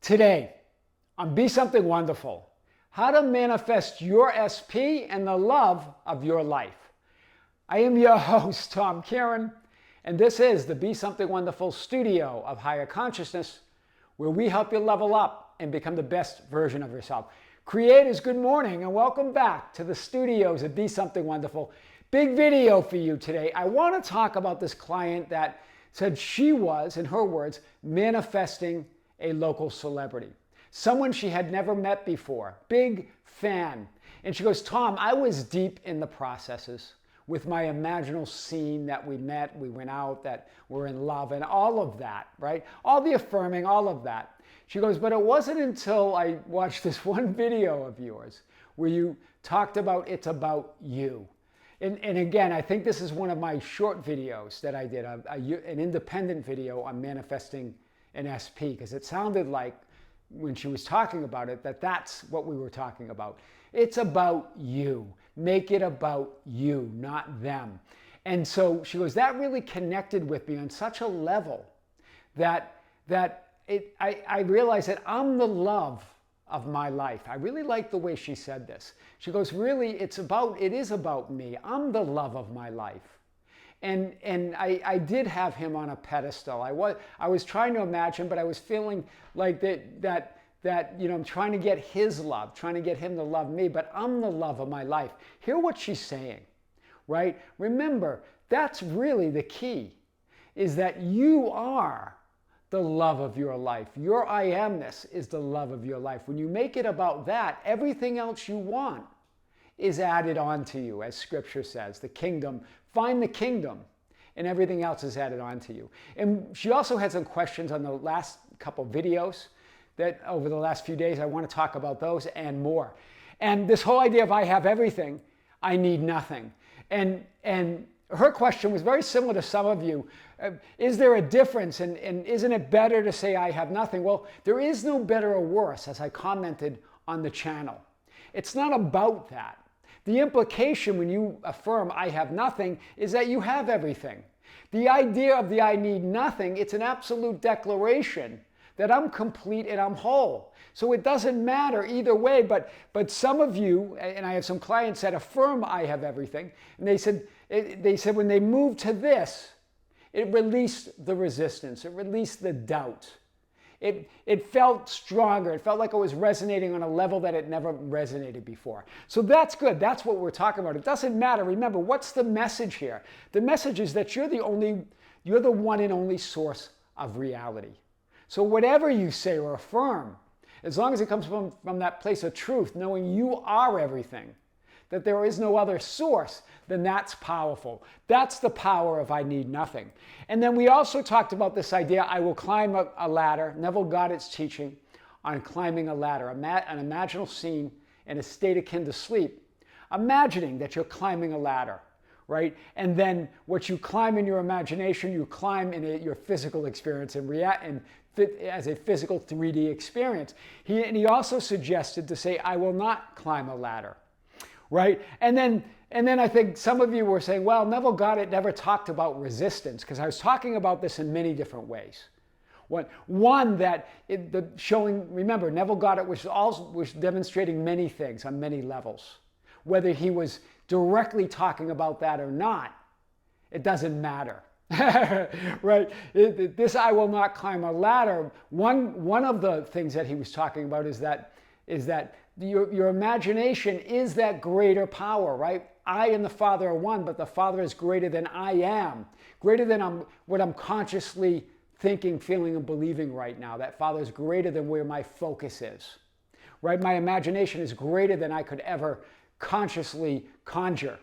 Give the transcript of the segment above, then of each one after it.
Today, on Be Something Wonderful, how to manifest your SP and the love of your life. I am your host, Tom Kearin, and this is the Be Something Wonderful studio of higher consciousness, where we help you level up and become the best version of yourself. Creators, good morning and welcome back to the studios of Be Something Wonderful. Big video for you today. I want to talk about this client that said she was, in her words, manifesting a local celebrity. Someone she had never met before. Big fan. And she goes, Tom, I was deep in the processes with my imaginal scene that we met, we went out, that we're in love, and all of that, right? All the affirming, all of that. She goes, but it wasn't until I watched this one video of yours where you talked about it's about you. And again, I think this is one of my short videos that I did, an independent video on manifesting an SP, because it sounded like when she was talking about it that that's what we were talking about. It's about you. Make it about you, not them. And so she goes, that really connected with me on such a level that I realized that I'm the love of my life. I really like the way she said this. She goes, really, it is about me. I'm the love of my life. And I did have him on a pedestal. I was trying to imagine, but I was feeling like that I'm trying to get his love, trying to get him to love me, but I'm the love of my life. Hear what she's saying, right? Remember, that's really the key, is that you are the love of your life. Your I amness is the love of your life. When you make it about that, everything else you want is added on to you, as scripture says. The kingdom, find the kingdom, and everything else is added on to you. And she also had some questions on the last couple videos that over the last few days. I want to talk about those and more. And this whole idea of I have everything, I need nothing. And her question was very similar to some of you. Is there a difference, and isn't it better to say I have nothing? Well, there is no better or worse, as I commented on the channel. It's not about that. The implication when you affirm I have nothing is that you have everything. The idea of the I need nothing, it's an absolute declaration that I'm complete and I'm whole. So it doesn't matter either way, but some of you, and I have some clients that affirm I have everything, and they said when they moved to this, it released the resistance, it released the doubt. It felt stronger. It felt like it was resonating on a level that it never resonated before. So that's good. That's what we're talking about. It doesn't matter. Remember, what's the message here? The message is that you're the one and only source of reality. So whatever you say or affirm, as long as it comes from that place of truth, knowing you are everything, that there is no other source, then that's powerful. That's the power of I need nothing. And then we also talked about this idea, I will climb a ladder. Neville Goddard's teaching on climbing a ladder, an imaginal scene in a state akin to sleep, imagining that you're climbing a ladder, right? And then what you climb in your imagination, you climb in your physical experience and as a physical 3D experience. He also suggested to say, I will not climb a ladder. Right? And then I think some of you were saying, well, Neville Goddard never talked about resistance, because I was talking about this in many different ways. One that remember, Neville Goddard was demonstrating many things on many levels. Whether he was directly talking about that or not, it doesn't matter. Right? This I will not climb a ladder. One of the things that he was talking about is that your imagination is that greater power, right? I and the Father are one, but the Father is greater than I am, greater than what I'm consciously thinking, feeling, and believing right now. That Father is greater than where my focus is, right? My imagination is greater than I could ever consciously conjure.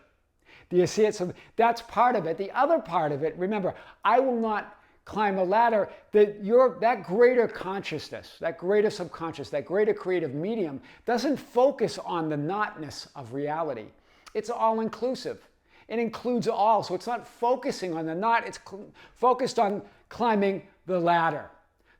Do you see it? So that's part of it. The other part of it, remember, I will not climb a ladder, that greater consciousness, that greater subconscious, that greater creative medium doesn't focus on the notness of reality. It's all inclusive. It includes all. So it's not focusing on the not, it's focused on climbing the ladder.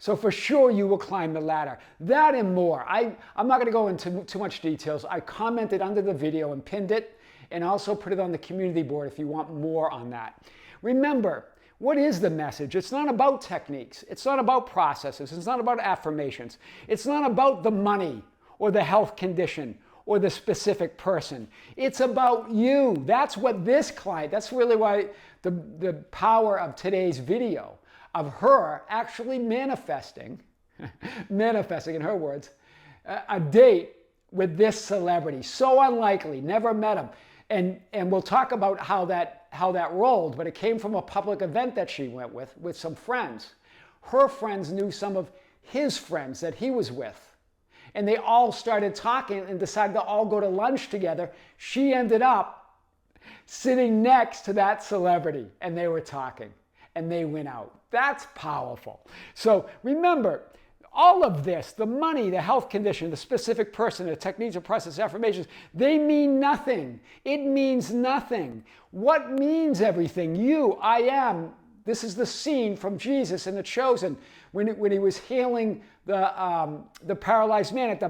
So for sure you will climb the ladder. That and more. I'm not going to go into too much details. I commented under the video and pinned it, and also put it on the community board if you want more on that. Remember, What is the message? It's not about techniques. It's not about processes. It's not about affirmations. It's not about the money or the health condition or the specific person. It's about you. That's what this client, that's really why the power of today's video, of her actually manifesting in her words, a date with this celebrity. So unlikely, never met him. And we'll talk about how that rolled, but it came from a public event that she went with some friends. Her friends knew some of his friends that he was with. And they all started talking and decided to all go to lunch together. She ended up sitting next to that celebrity, and they were talking, and they went out. That's powerful. So remember, all of this, the money, the health condition, the specific person, the techniques of process, affirmations, they mean nothing. It means nothing. What means everything? You, I am. This is the scene from Jesus in The Chosen when he was healing the paralyzed man at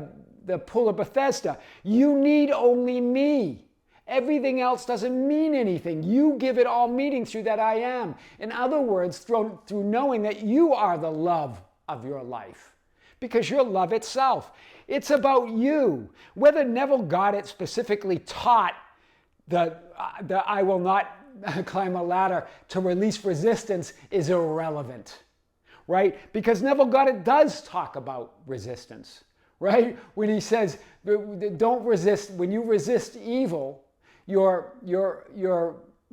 the pool of Bethesda. You need only me. Everything else doesn't mean anything. You give it all meaning through that I am. In other words, through knowing that you are the love of your life. Because you're love itself. It's about you. Whether Neville Goddard specifically taught the I will not climb a ladder to release resistance is irrelevant, right? Because Neville Goddard does talk about resistance, right? When he says, don't resist, when you resist evil, you're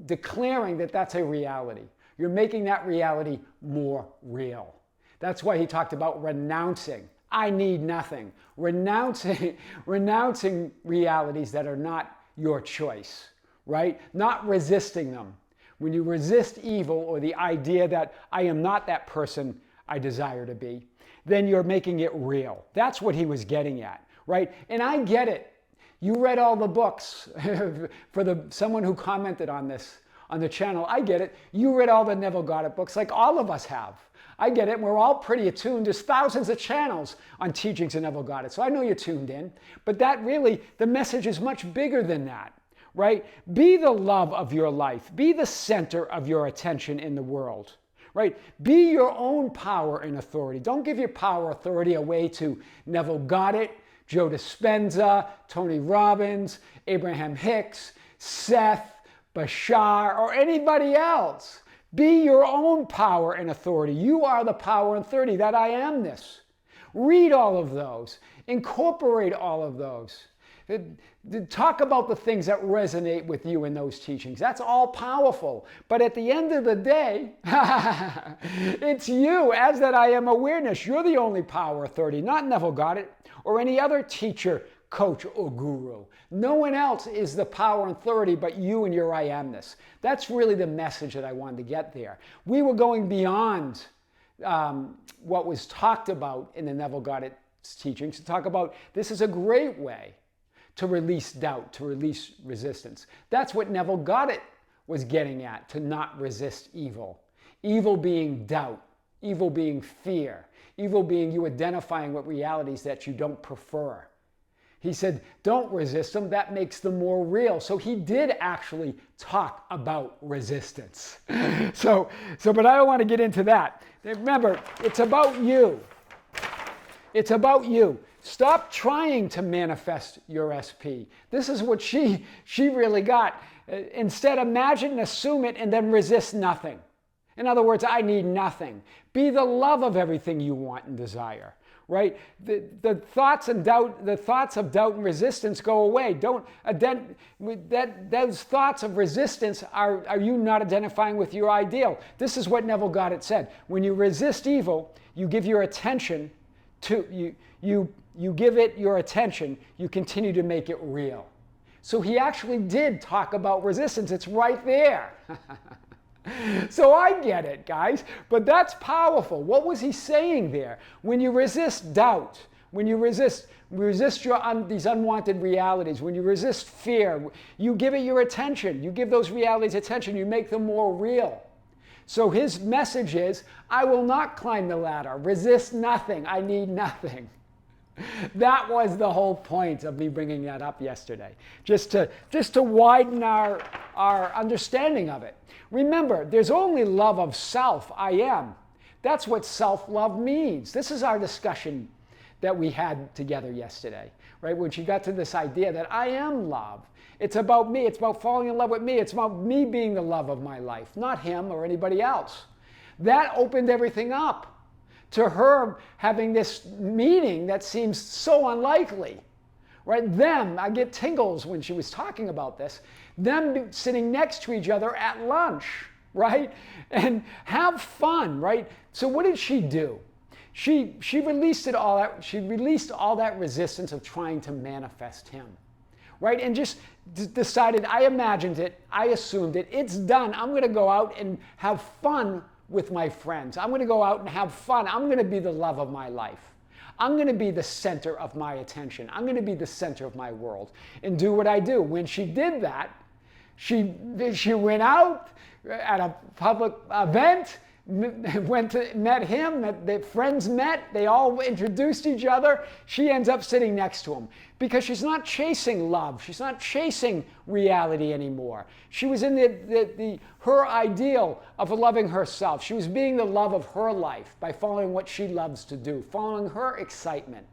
declaring that that's a reality. You're making that reality more real. That's why he talked about renouncing. I need nothing. Renouncing realities that are not your choice, right? Not resisting them. When you resist evil or the idea that I am not that person I desire to be, then you're making it real. That's what he was getting at, right? And I get it. You read all the books for someone who commented on this on the channel. I get it. You read all the Neville Goddard books like all of us have. I get it. We're all pretty attuned. There's thousands of channels on teachings of Neville Goddard. So I know you're tuned in. But that really, the message is much bigger than that, right? Be the love of your life. Be the center of your attention in the world, right? Be your own power and authority. Don't give your power authority away to Neville Goddard, Joe Dispenza, Tony Robbins, Abraham Hicks, Seth, Bashar, or anybody else. Be your own power and authority. You are the power and authority, that I amness. Read all of those. Incorporate all of those. Talk about the things that resonate with you in those teachings. That's all powerful. But at the end of the day, it's you as that I am awareness. You're the only power authority, not Neville Goddard or any other teacher, coach, or guru. No one else is the power and authority but you and your I amness. That's really the message that I wanted to get there. We were going beyond what was talked about in the Neville Goddard teachings to talk about this is a great way to release doubt, to release resistance. That's what Neville Goddard was getting at, to not resist evil. Evil being doubt, evil being fear, evil being you identifying with realities that you don't prefer. He said, don't resist them, that makes them more real. So he did actually talk about resistance. But I don't want to get into that. Remember, it's about you. It's about you. Stop trying to manifest your SP. This is what she really got. Instead, imagine and assume it and then resist nothing. In other words, I need nothing. Be the love of everything you want and desire. Right? The thoughts of doubt and resistance go away. Those thoughts of resistance are you not identifying with your ideal. This is what Neville Goddard said. When you resist evil, you give your attention to you give it your attention, you continue to make it real. So he actually did talk about resistance. It's right there. So I get it, guys, but that's powerful. What was he saying there? When you resist doubt, when you resist these unwanted realities, when you resist fear, you give it your attention. You give those realities attention. You make them more real. So his message is, I will not climb the ladder. Resist nothing. I need nothing. That was the whole point of me bringing that up yesterday, just to widen our understanding of it. Remember, there's only love of self, I am. That's what self-love means. This is our discussion that we had together yesterday, right? When she got to this idea that I am love. It's about me. It's about falling in love with me. It's about me being the love of my life, not him or anybody else. That opened everything up to her having this meeting that seems so unlikely, right? Them, I get tingles when she was talking about this, them sitting next to each other at lunch, right? And have fun, right? So what did she do? She released all that resistance of trying to manifest him, right? And just decided, I imagined it, I assumed it, it's done. I'm going to go out and have fun with my friends. I'm going to go out and have fun. I'm going to be the love of my life. I'm going to be the center of my attention. I'm going to be the center of my world and do what I do. When she did that, she went out at a public event, met him, the friends met, they all introduced each other. She ends up sitting next to him because she's not chasing love. She's not chasing reality anymore. She was in her ideal of loving herself. She was being the love of her life by following what she loves to do, following her excitement,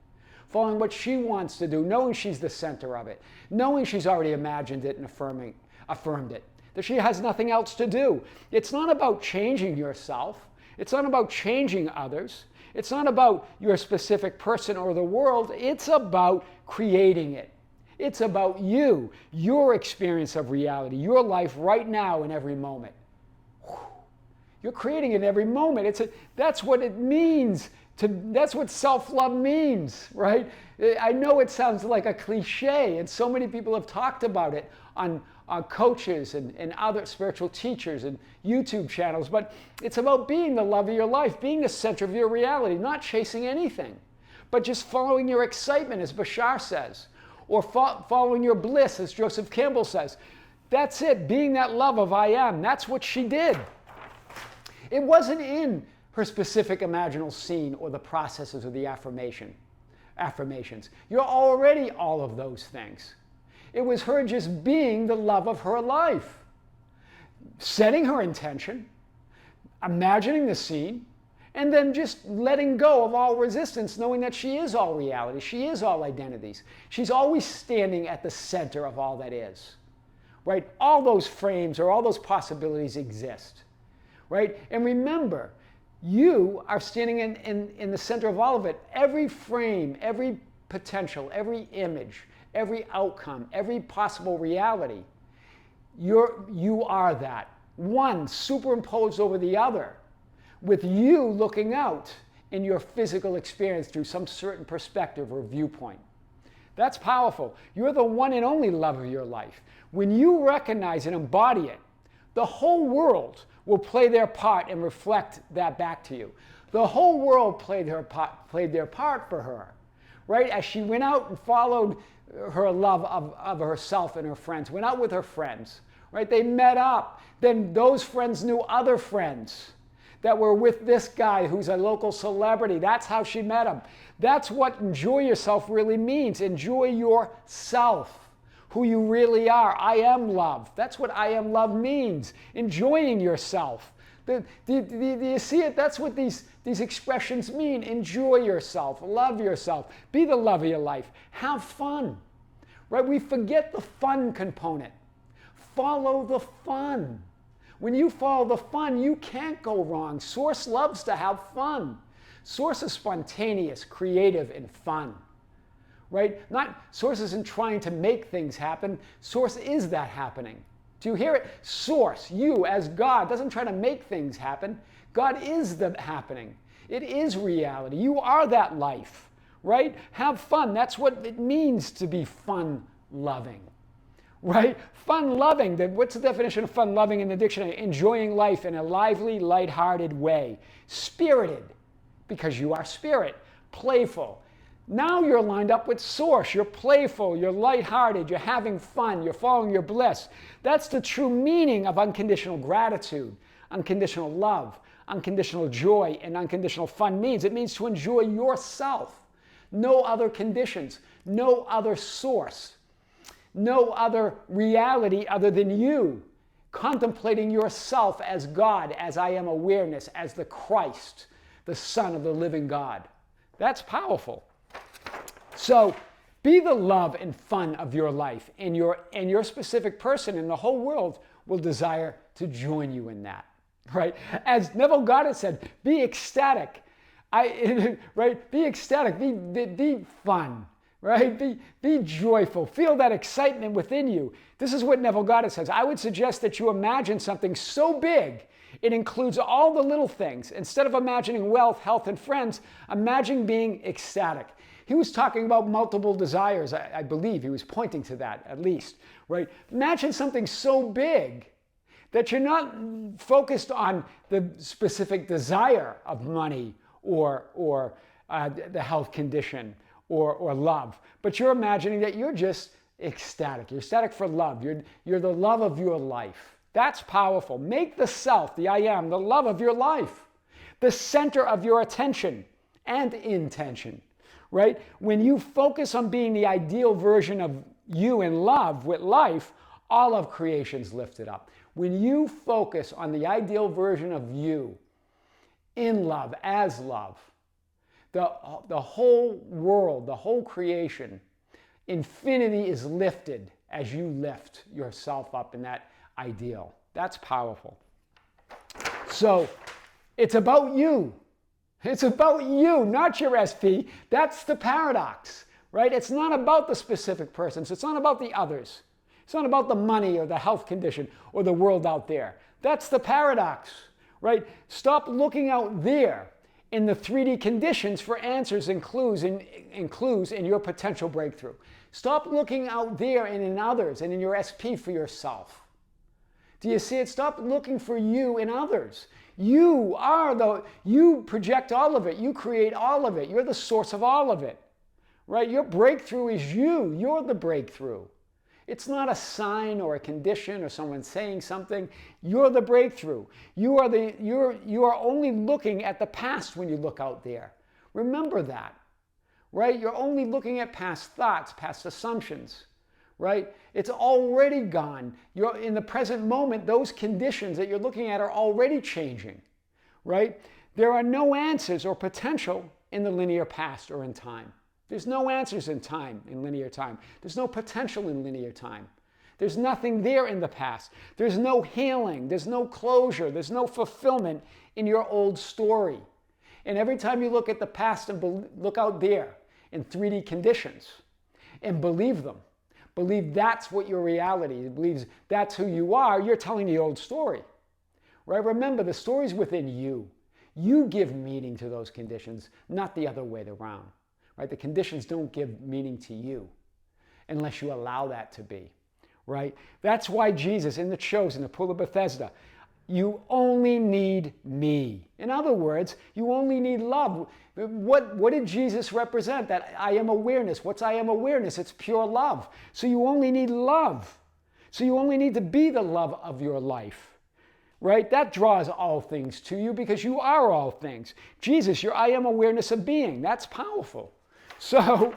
following what she wants to do, knowing she's the center of it, knowing she's already imagined it and affirmed it. That she has nothing else to do. It's not about changing yourself. It's not about changing others. It's not about your specific person or the world. It's about creating it. It's about you, your experience of reality, your life right now in every moment. You're creating it in every moment. That's what it means. That's what self-love means, right? I know it sounds like a cliche, and so many people have talked about it on coaches and other spiritual teachers and YouTube channels, but it's about being the love of your life, being the center of your reality, not chasing anything, but just following your excitement, as Bashar says, or following your bliss, as Joseph Campbell says. That's it, being that love of I am. That's what she did. It wasn't in her specific imaginal scene or the processes of the affirmations. You're already all of those things. It was her just being the love of her life, setting her intention, imagining the scene, and then just letting go of all resistance, knowing that she is all reality, she is all identities. She's always standing at the center of all that is, right? All those frames or all those possibilities exist, right? And remember, you are standing in the center of all of it. Every frame, every potential, every image, every outcome, every possible reality, you are that. One superimposed over the other, with you looking out in your physical experience through some certain perspective or viewpoint. That's powerful. You're the one and only love of your life. When you recognize and embody it, the whole world will play their part and reflect that back to you. The whole world played their part for her, right? As she went out and followed her love of herself and her friends, went out with her friends, right? They met up. Then those friends knew other friends that were with this guy who's a local celebrity. That's how she met him. That's what enjoy yourself really means. Enjoy yourself, who you really are. I am love. That's what I am love means. Enjoying yourself. Do you see it? That's what these expressions mean. Enjoy yourself. Love yourself. Be the love of your life. Have fun. Right? We forget the fun component. Follow the fun. When you follow the fun, you can't go wrong. Source loves to have fun. Source is spontaneous, creative, and fun. Right? Source isn't trying to make things happen. Source is that happening. Do you hear it? Source, you as God, doesn't try to make things happen. God is the happening. It is reality. You are that life, right? Have fun. That's what it means to be fun-loving, right? Fun-loving. What's the definition of fun-loving in the dictionary? Enjoying life in a lively, lighthearted way. Spirited, because you are spirit. Playful. Now you're lined up with source. You're playful, you're lighthearted, you're having fun, you're following your bliss. That's the true meaning of unconditional gratitude, unconditional love, unconditional joy, and unconditional fun means. It means to enjoy yourself, no other conditions, no other source, no other reality other than you, contemplating yourself as God, as I am awareness, as the Christ, the Son of the living God. That's powerful. So be the love and fun of your life, and your specific person, and the whole world will desire to join you in that. Right? As Neville Goddard said, be ecstatic. Right? Be ecstatic. Be fun. Right? Be joyful. Feel that excitement within you. This is what Neville Goddard says. I would suggest that you imagine something so big it includes all the little things. Instead of imagining wealth, health, and friends, imagine being ecstatic. He was talking about multiple desires. I believe he was pointing to that, at least. Right? Imagine something so big that you're not focused on the specific desire of money or the health condition or love, but you're imagining that you're just ecstatic. You're ecstatic for love. You're the love of your life. That's powerful. Make the self, the I am, the love of your life, the center of your attention and intention, right? When you focus on being the ideal version of you in love with life, all of creation's lifted up. When you focus on the ideal version of you in love, as love, the whole world, the whole creation, infinity is lifted as you lift yourself up in that ideal. That's powerful. So it's about you. It's about you, not your SP. That's the paradox, right? It's not about the specific persons. It's not about the others. It's not about the money or the health condition or the world out there. That's the paradox, right? Stop looking out there in the 3D conditions for answers and clues in your potential breakthrough. Stop looking out there and in others and in your SP for yourself. Do you see it? Stop looking for you in others. You project all of it. You create all of it. You're the source of all of it, right? Your breakthrough is you. You're the breakthrough. It's not a sign or a condition or someone saying something. You're the breakthrough. You are only looking at the past when you look out there. Remember that, right? You're only looking at past thoughts, past assumptions, right? It's already gone. You're in the present moment. Those conditions that you're looking at are already changing, right? There are no answers or potential in the linear past or in time. There's no answers in time, in linear time. There's no potential in linear time. There's nothing there in the past. There's no healing. There's no closure. There's no fulfillment in your old story. And every time you look at the past and look out there in 3D conditions and believe them, believe that's what your reality is, believes that's who you are, you're telling the old story, right? Remember, the story's within you. You give meaning to those conditions, not the other way around. Right? The conditions don't give meaning to you unless you allow that to be, right? That's why Jesus, in the chosen, the pool of Bethesda, you only need me. In other words, you only need love. What did Jesus represent? That I am awareness. What's I am awareness? It's pure love. So you only need love. So you only need to be the love of your life, right? That draws all things to you because you are all things. Jesus, your I am awareness of being. That's powerful. So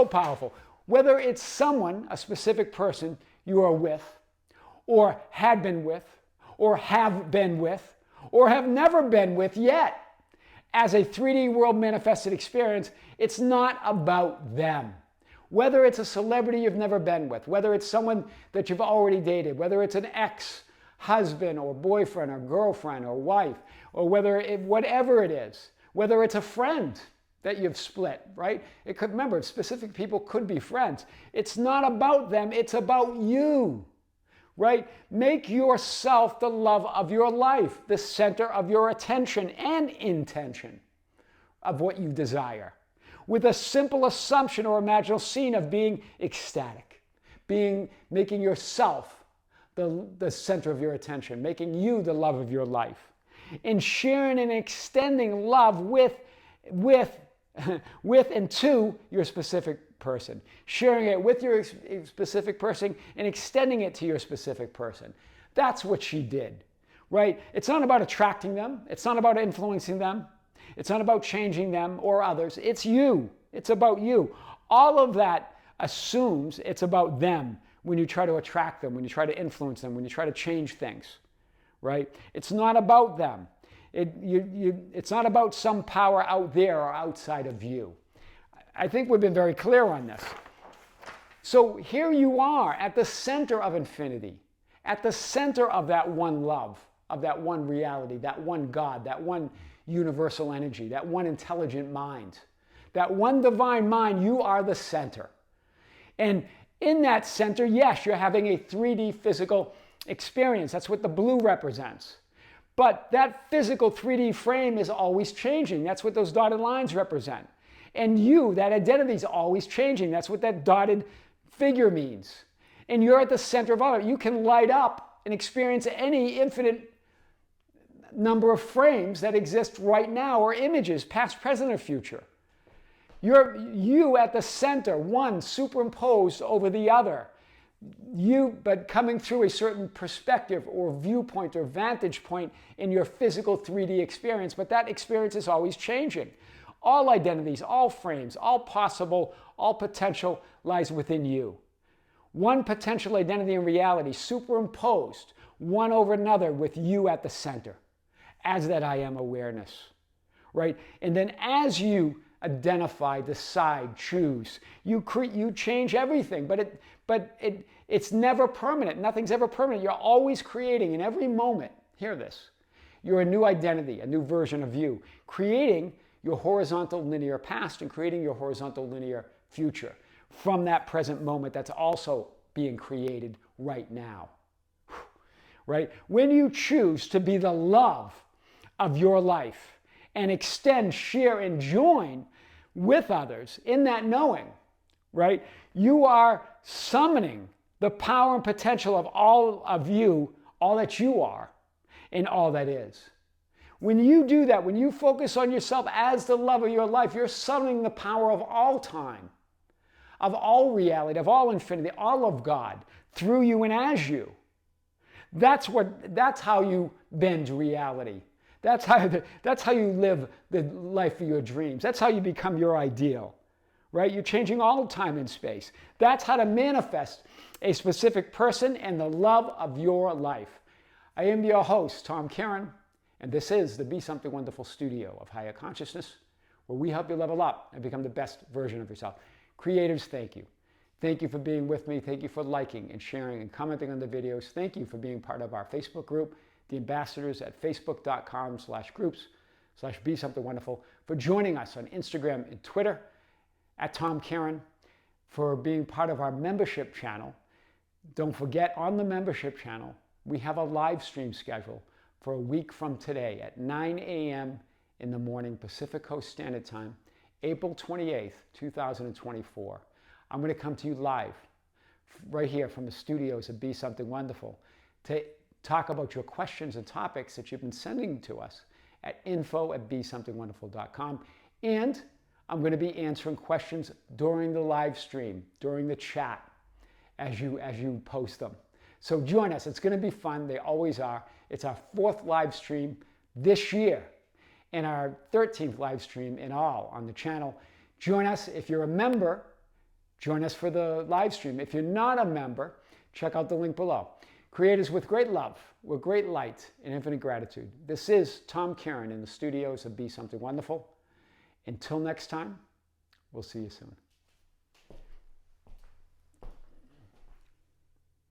powerful. Whether it's someone, a specific person you are with, or had been with, or have been with, or have never been with yet, as a 3D world manifested experience, it's not about them. Whether it's a celebrity you've never been with, whether it's someone that you've already dated, whether it's an ex-husband or boyfriend or girlfriend or wife, or whatever it is, whether it's a friend that you've split, right? It could, remember, specific people could be friends. It's not about them, it's about you, right? Make yourself the love of your life, the center of your attention and intention of what you desire, with a simple assumption or imaginal scene of being ecstatic, making yourself the center of your attention, making you the love of your life, and sharing and extending love with and to your specific person. Sharing it with your specific person and extending it to your specific person. That's what she did, right? It's not about attracting them. It's not about influencing them. It's not about changing them or others. It's you. It's about you. All of that assumes it's about them when you try to attract them, when you try to influence them, when you try to change things, right? It's not about them. It's not about some power out there or outside of you. I think we've been very clear on this. So here you are at the center of infinity, at the center of that one love, of that one reality, that one God, that one universal energy, that one intelligent mind, that one divine mind. You are the center. And in that center, yes, you're having a 3D physical experience. That's what the blue represents. But that physical 3D frame is always changing. That's what those dotted lines represent. And you, that identity, is always changing. That's what that dotted figure means. And you're at the center of all of it. You can light up and experience any infinite number of frames that exist right now, or images, past, present, or future. You're you at the center, one superimposed over the other. You, but coming through a certain perspective or viewpoint or vantage point in your physical 3D experience. But that experience is always changing. All identities, all frames, all possible, all potential lies within you. One potential identity and reality superimposed one over another with you at the center as that I am awareness, right? And then as you identify, decide, choose, you change everything, but it's never permanent. Nothing's ever permanent. You're always creating in every moment. Hear this. You're a new identity, a new version of you, creating your horizontal linear past and creating your horizontal linear future from that present moment that's also being created right now. Right? When you choose to be the love of your life and extend, share, and join with others in that knowing, right? You are summoning the power and potential of all of you, all that you are, and all that is. When you do that, when you focus on yourself as the love of your life, you're summoning the power of all time, of all reality, of all infinity, all of God, through you and as you. That's how you bend reality. That's how you live the life of your dreams. That's how you become your ideal, right? You're changing all time and space. That's how to manifest a specific person and the love of your life. I am your host, Tom Kearin, and this is the Be Something Wonderful studio of higher consciousness, where we help you level up and become the best version of yourself. Creators, thank you. Thank you for being with me. Thank you for liking and sharing and commenting on the videos. Thank you for being part of our Facebook group, the ambassadors at facebook.com/groups/BeSomethingWonderful, for joining us on Instagram and Twitter at Tom Kearin, for being part of our membership channel. Don't forget, on the membership channel, we have a live stream schedule for a week from today at 9 a.m. in the morning, Pacific Coast Standard Time, April 28th, 2024. I'm going to come to you live right here from the studios of Be Something Wonderful to talk about your questions and topics that you've been sending to us at info@besomethingwonderful.com. And I'm going to be answering questions during the live stream, during the chat, as you post them. So join us. It's going to be fun. They always are. It's our 4th live stream this year and our 13th live stream in all on the channel. Join us. If you're a member, join us for the live stream. If you're not a member, check out the link below. Creators with great love, with great light and infinite gratitude. This is Tom Kearin in the studios of Be Something Wonderful. Until next time, we'll see you soon.